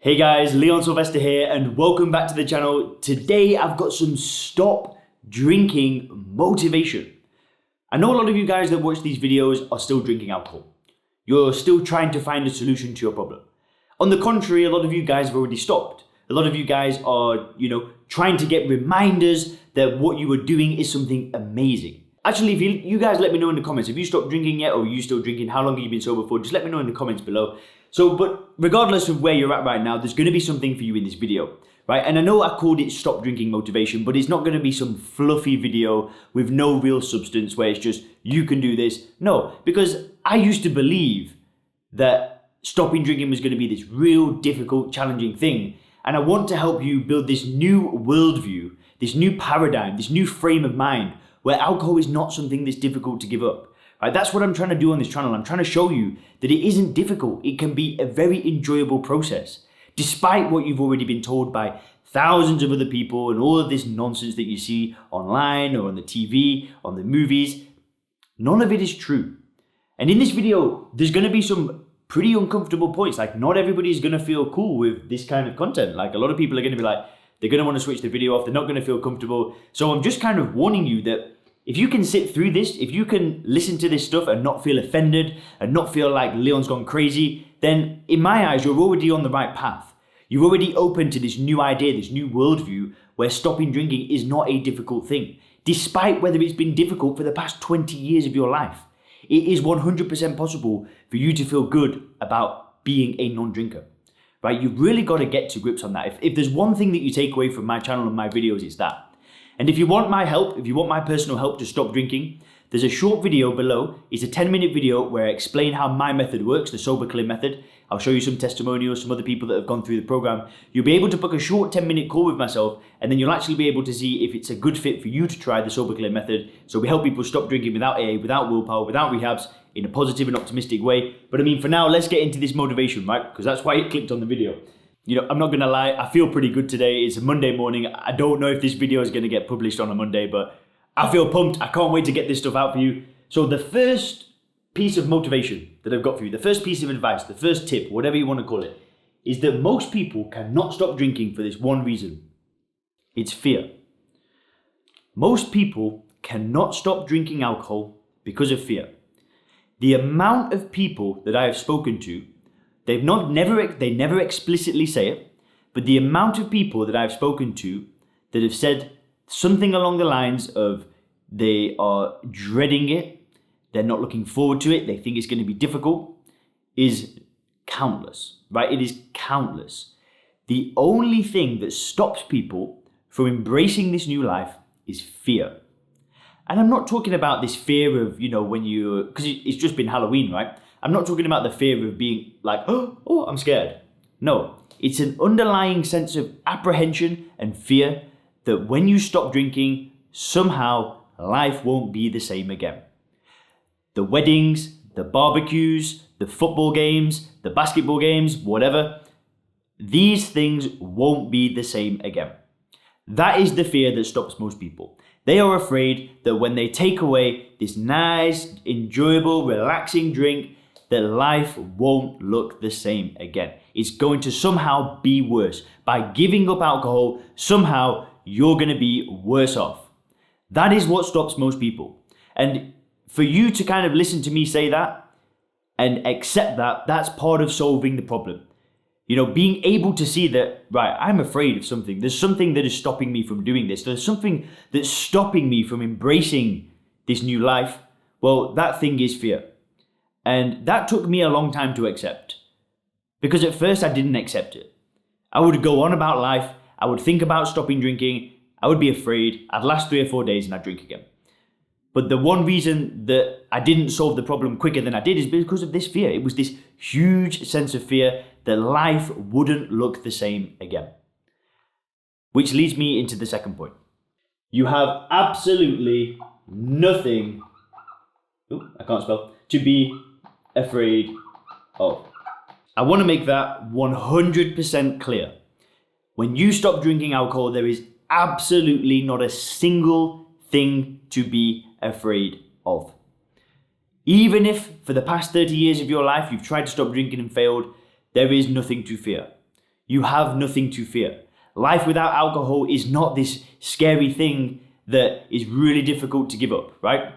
Hey guys, Leon Sylvester here and welcome back to the channel. Today I've got some stop drinking motivation. I know a lot of you guys that watch these videos are still drinking alcohol. You're still trying to find a solution to your problem. On the contrary, a lot of you guys have already stopped. A lot of you guys are, trying to get reminders that what you are doing is something amazing. Actually, if you guys let me know in the comments, have you stopped drinking yet or are you still drinking? How long have you been sober for? Just let me know in the comments below. But regardless of where you're at right now, there's going to be something for you in this video, right? And I know I called it stop drinking motivation, but it's not going to be some fluffy video with no real substance where it's just, you can do this. No, because I used to believe that stopping drinking was going to be this real difficult, challenging thing. And I want to help you build this new worldview, this new paradigm, this new frame of mind where alcohol is not something that's difficult to give up. Right, that's what I'm trying to do on this channel. I'm trying to show you that it isn't difficult. It can be a very enjoyable process, despite what you've already been told by thousands of other people and all of this nonsense that you see online or on the TV, on the movies. None of it is true. And in this video, there's going to be some pretty uncomfortable points. Like, not everybody's going to feel cool with this kind of content. Like, a lot of people are going to be like, they're going to want to switch the video off. They're not going to feel comfortable. So I'm just kind of warning you that if you can sit through this, if you can listen to this stuff and not feel offended and not feel like Leon's gone crazy, then in my eyes, you're already on the right path. You're already open to this new idea, this new worldview where stopping drinking is not a difficult thing, despite whether it's been difficult for the past 20 years of your life. It is 100% possible for you to feel good about being a non-drinker, right? You've really got to get to grips on that. If there's one thing that you take away from my channel and my videos, it's that. And if you want my help, if you want my personal help to stop drinking, there's a short video below. It's a 10-minute video where I explain how my method works, the Sober Clear method. I'll show you some testimonials, some other people that have gone through the program. You'll be able to book a short 10-minute call with myself, and then you'll actually be able to see if it's a good fit for you to try the Sober Clear method. So we help people stop drinking without AA, without willpower, without rehabs, in a positive and optimistic way. But I mean, for now, let's get into this motivation, right? Because that's why you clicked on the video. I'm not going to lie, I feel pretty good today. It's a Monday morning. I don't know if this video is going to get published on a Monday, but I feel pumped. I can't wait to get this stuff out for you. So the first piece of motivation that I've got for you, the first piece of advice, the first tip, whatever you want to call it, is that most people cannot stop drinking for this one reason. It's fear. Most people cannot stop drinking alcohol because of fear. The amount of people that I have spoken to, they never explicitly say it, but the amount of people that I've spoken to that have said something along the lines of they are dreading it, they're not looking forward to it, they think it's going to be difficult, is countless, right? It is countless. The only thing that stops people from embracing this new life is fear. And I'm not talking about this fear of, because it's just been Halloween, right? I'm not talking about the fear of being like, oh, I'm scared. No, it's an underlying sense of apprehension and fear that when you stop drinking, somehow life won't be the same again. The weddings, the barbecues, the football games, the basketball games, whatever, these things won't be the same again. That is the fear that stops most people. They are afraid that when they take away this nice, enjoyable, relaxing drink, that life won't look the same again. It's going to somehow be worse. By giving up alcohol, somehow you're going to be worse off. That is what stops most people. And for you to kind of listen to me say that and accept that, that's part of solving the problem. Being able to see that, right, I'm afraid of something. There's something that is stopping me from doing this. There's something that's stopping me from embracing this new life. Well, that thing is fear. And that took me a long time to accept. Because at first I didn't accept it. I would go on about life. I would think about stopping drinking. I would be afraid. I'd last 3 or 4 days and I'd drink again. But the one reason that I didn't solve the problem quicker than I did is because of this fear. It was this huge sense of fear that life wouldn't look the same again. Which leads me into the second point. You have absolutely nothing, I can't spell, to be afraid of. I want to make that 100% clear. When you stop drinking alcohol, there is absolutely not a single thing to be afraid of. Even if for the past 30 years of your life you've tried to stop drinking and failed, there is nothing to fear. You have nothing to fear. Life without alcohol is not this scary thing that is really difficult to give up, right?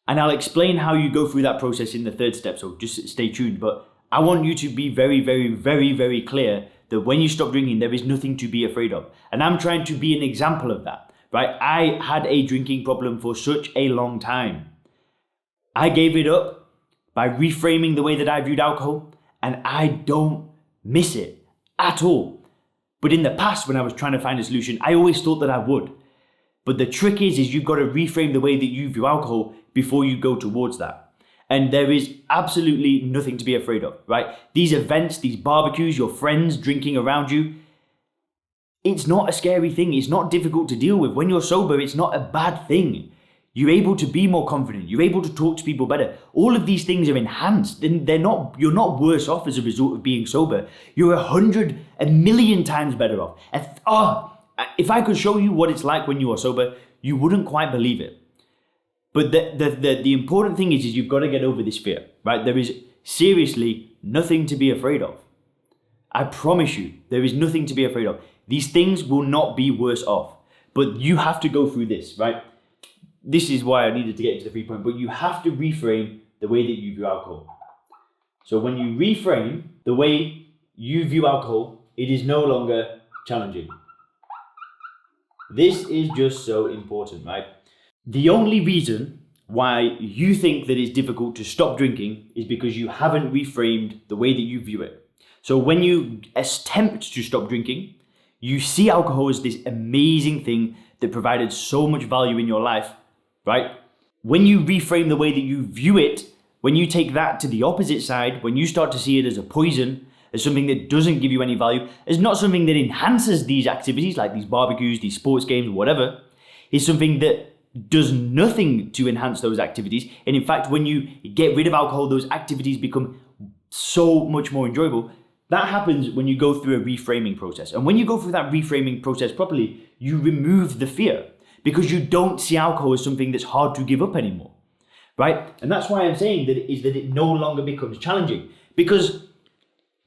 And I'll explain how you go through that process in the third step, so just stay tuned. But I want you to be very, very, very, very clear that when you stop drinking, there is nothing to be afraid of. And I'm trying to be an example of that, right? I had a drinking problem for such a long time. I gave it up by reframing the way that I viewed alcohol, and I don't miss it at all. But in the past, when I was trying to find a solution, I always thought that I would. But the trick is you've got to reframe the way that you view alcohol before you go towards that. And there is absolutely nothing to be afraid of, right? These events, these barbecues, your friends drinking around you, it's not a scary thing. It's not difficult to deal with. When you're sober, it's not a bad thing. You're able to be more confident. You're able to talk to people better. All of these things are enhanced, and you're not worse off as a result of being sober. You're 100, a million times better off. If I could show you what it's like when you are sober, you wouldn't quite believe it. But the important thing is you've got to get over this fear, right? There is seriously nothing to be afraid of. I promise you, there is nothing to be afraid of. These things will not be worse off, but you have to go through this, right? This is why I needed to get into the 3 point, but you have to reframe the way that you view alcohol. So when you reframe the way you view alcohol, it is no longer challenging. This is just so important, right? The only reason why you think that it's difficult to stop drinking is because you haven't reframed the way that you view it. So when you attempt to stop drinking, you see alcohol as this amazing thing that provided so much value in your life, right? When you reframe the way that you view it, when you take that to the opposite side, when you start to see it as a poison, as something that doesn't give you any value, as not something that enhances these activities like these barbecues, these sports games, whatever, is something that does nothing to enhance those activities. And in fact, when you get rid of alcohol, those activities become so much more enjoyable. That happens when you go through a reframing process. And when you go through that reframing process properly, you remove the fear because you don't see alcohol as something that's hard to give up anymore, right? And that's why I'm saying that it no longer becomes challenging, because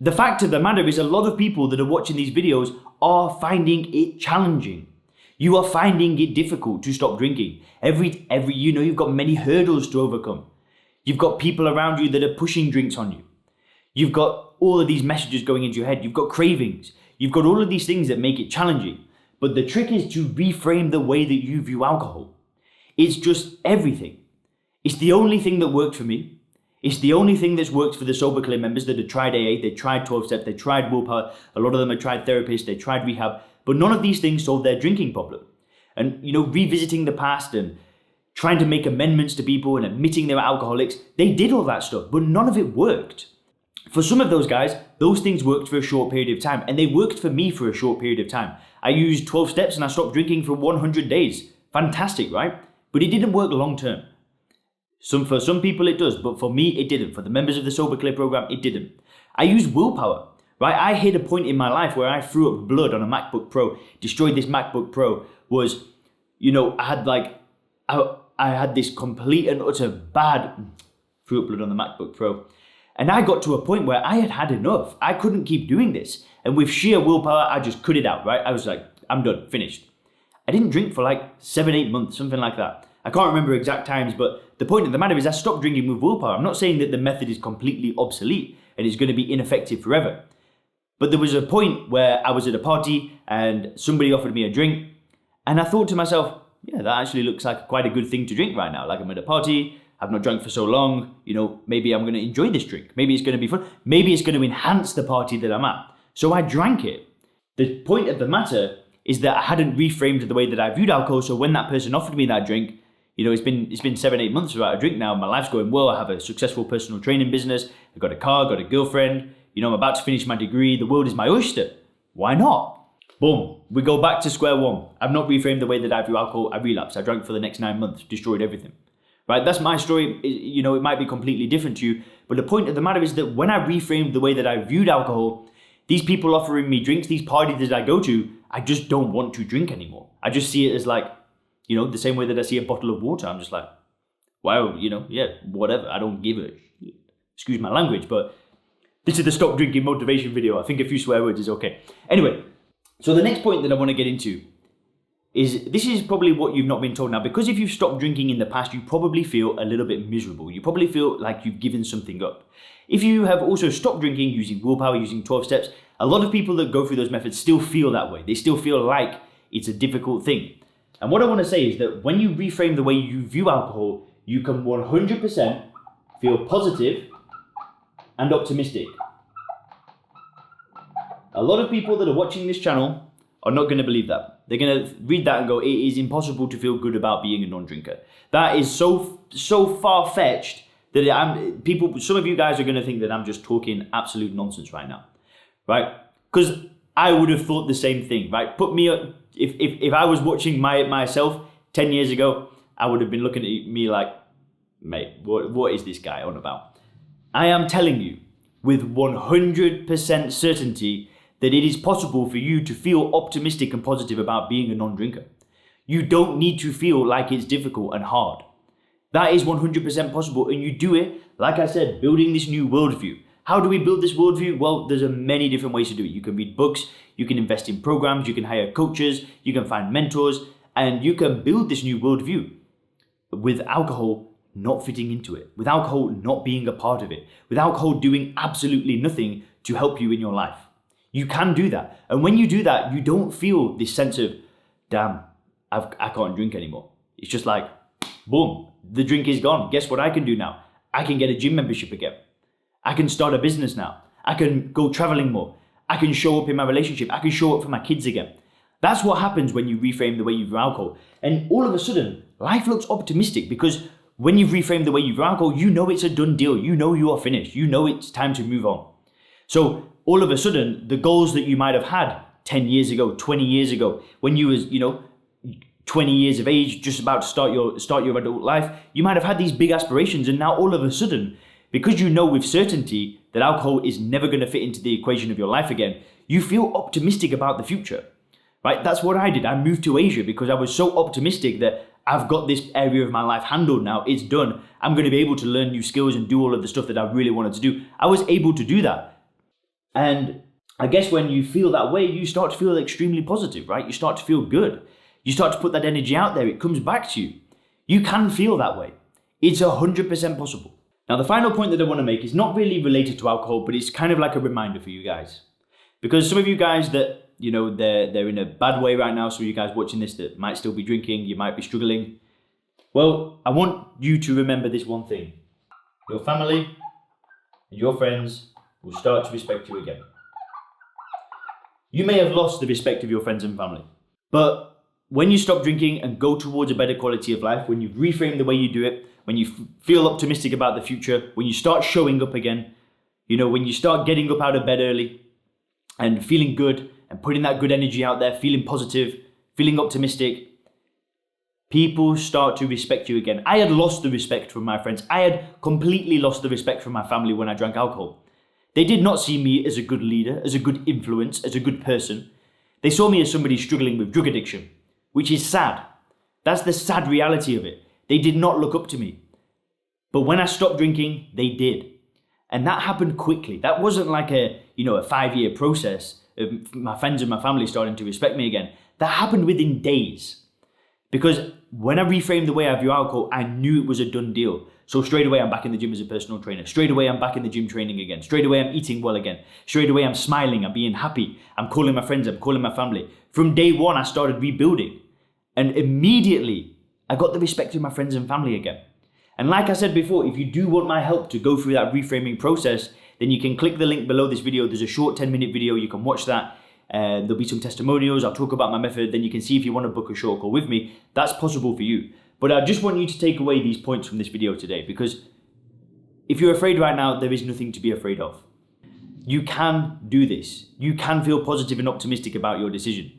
the fact of the matter is a lot of people that are watching these videos are finding it challenging. You are finding it difficult to stop drinking. You've got many hurdles to overcome. You've got people around you that are pushing drinks on you. You've got all of these messages going into your head. You've got cravings. You've got all of these things that make it challenging. But the trick is to reframe the way that you view alcohol. It's just everything. It's the only thing that worked for me. It's the only thing that's worked for the Sober Clear members that have tried AA, they tried 12 steps, they tried willpower. A lot of them have tried therapists, they tried rehab. But none of these things solve their drinking problem. And, revisiting the past and trying to make amendments to people and admitting they were alcoholics, they did all that stuff, but none of it worked. For some of those guys, those things worked for a short period of time, and they worked for me for a short period of time. I used 12 steps and I stopped drinking for 100 days. Fantastic, right? But it didn't work long term. For some people it does, but for me it didn't. For the members of the Sober Clear program, it didn't. I used willpower. Right, I hit a point in my life where I threw up blood on a MacBook Pro, destroyed this MacBook Pro. I had this complete and utter threw up blood on the MacBook Pro. And I got to a point where I had enough. I couldn't keep doing this. And with sheer willpower, I just cut it out, right? I was like, I'm done, finished. I didn't drink for like 7-8 months, something like that. I can't remember exact times, but the point of the matter is I stopped drinking with willpower. I'm not saying that the method is completely obsolete and it's going to be ineffective forever. But there was a point where I was at a party and somebody offered me a drink, and I thought to myself, yeah, that actually looks like quite a good thing to drink right now. Like, I'm at a party, I've not drunk for so long, maybe I'm going to enjoy this drink. Maybe it's going to be fun. Maybe it's going to enhance the party that I'm at. So I drank it. The point of the matter is that I hadn't reframed the way that I viewed alcohol. So when that person offered me that drink, it's been 7-8 months without a drink now. My life's going well. I have a successful personal training business. I've got a car, got a girlfriend. I'm about to finish my degree. The world is my oyster. Why not? Boom. We go back to square one. I've not reframed the way that I view alcohol. I relapsed. I drank for the next 9 months, destroyed everything. Right? That's my story. It might be completely different to you. But the point of the matter is that when I reframed the way that I viewed alcohol, these people offering me drinks, these parties that I go to, I just don't want to drink anymore. I just see it as like, the same way that I see a bottle of water. I'm just like, wow, yeah, whatever. I don't give a shit. Excuse my language, but This is the stop drinking motivation video. I think a few swear words is okay. Anyway, so the next point that I want to get into is, this is probably what you've not been told now, because if you've stopped drinking in the past, you probably feel a little bit miserable. You probably feel like you've given something up. If you have also stopped drinking using willpower, using 12 steps, a lot of people that go through those methods still feel that way. They still feel like it's a difficult thing. And what I want to say is that when you reframe the way you view alcohol, you can 100% feel positive and optimistic. A lot of people that are watching this channel are not going to believe that. They're going to read that and go, it is impossible to feel good about being a non-drinker. That is so far-fetched that some of you guys are going to think that I'm just talking absolute nonsense right now, right? Because I would have thought the same thing, right? Put me, if I was watching myself 10 years ago, I would have been looking at me like, mate, what is this guy on about? I am telling you with 100% certainty that it is possible for you to feel optimistic and positive about being a non-drinker. You don't need to feel like it's difficult and hard. That is 100% possible, and you do it, like I said, building this new worldview. How do we build this worldview? Well, there's many different ways to do it. You can read books, you can invest in programs, you can hire coaches, you can find mentors, and you can build this new worldview with alcohol not fitting into it, with alcohol not being a part of it, with alcohol doing absolutely nothing to help you in your life. You can do that. And when you do that, you don't feel this sense of, damn, I can't drink anymore. It's just like, boom, the drink is gone. Guess what I can do now? I can get a gym membership again. I can start a business now. I can go traveling more. I can show up in my relationship. I can show up for my kids again. That's what happens when you reframe the way you view alcohol. And all of a sudden, life looks optimistic, because when you've reframed the way you view alcohol, you know it's a done deal. You know you are finished. You know it's time to move on. So all of a sudden, the goals that you might have had 10 years ago, 20 years ago, when you was, 20 years of age, just about to start your adult life, you might have had these big aspirations, and now all of a sudden, because you know with certainty that alcohol is never going to fit into the equation of your life again, you feel optimistic about the future, right? That's what I did. I moved to Asia because I was so optimistic that I've got this area of my life handled now. It's done. I'm going to be able to learn new skills and do all of the stuff that I really wanted to do. I was able to do that. And I guess when you feel that way, you start to feel extremely positive, right? You start to feel good. You start to put that energy out there. It comes back to you. You can feel that way. It's 100% possible. Now, the final point that I want to make is not really related to alcohol, but it's kind of like a reminder for you guys. Because some of you guys that, they're in a bad way right now, some of you guys watching this that might still be drinking, you might be struggling. Well, I want you to remember this one thing. Your family and your friends will start to respect you again. You may have lost the respect of your friends and family, but when you stop drinking and go towards a better quality of life, when you reframe the way you do it, when you feel optimistic about the future, when you start showing up again, when you start getting up out of bed early and feeling good and putting that good energy out there, feeling positive, feeling optimistic, people start to respect you again. I had lost the respect from my friends. I had completely lost the respect from my family when I drank alcohol. They did not see me as a good leader, as a good influence, as a good person. They saw me as somebody struggling with drug addiction, which is sad. That's the sad reality of it. They did not look up to me. But when I stopped drinking, they did. And that happened quickly. That wasn't like a 5-year process of my friends and my family starting to respect me again. That happened within days. Because when I reframed the way I view alcohol, I knew it was a done deal. So straight away, I'm back in the gym as a personal trainer. Straight away, I'm back in the gym training again. Straight away, I'm eating well again. Straight away, I'm smiling, I'm being happy. I'm calling my friends, I'm calling my family. From day one, I started rebuilding. And immediately, I got the respect of my friends and family again. And like I said before, if you do want my help to go through that reframing process, then you can click the link below this video. There's a short 10-minute video. You can watch that. There'll be some testimonials. I'll talk about my method. Then you can see if you want to book a short call with me. That's possible for you. But I just want you to take away these points from this video today, because if you're afraid right now, there is nothing to be afraid of. You can do this. You can feel positive and optimistic about your decision.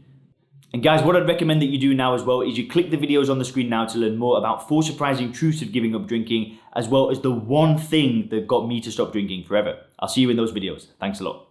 And guys, what I'd recommend that you do now as well is you click the videos on the screen now to learn more about 4 surprising truths of giving up drinking, as well as the one thing that got me to stop drinking forever. I'll see you in those videos. Thanks a lot.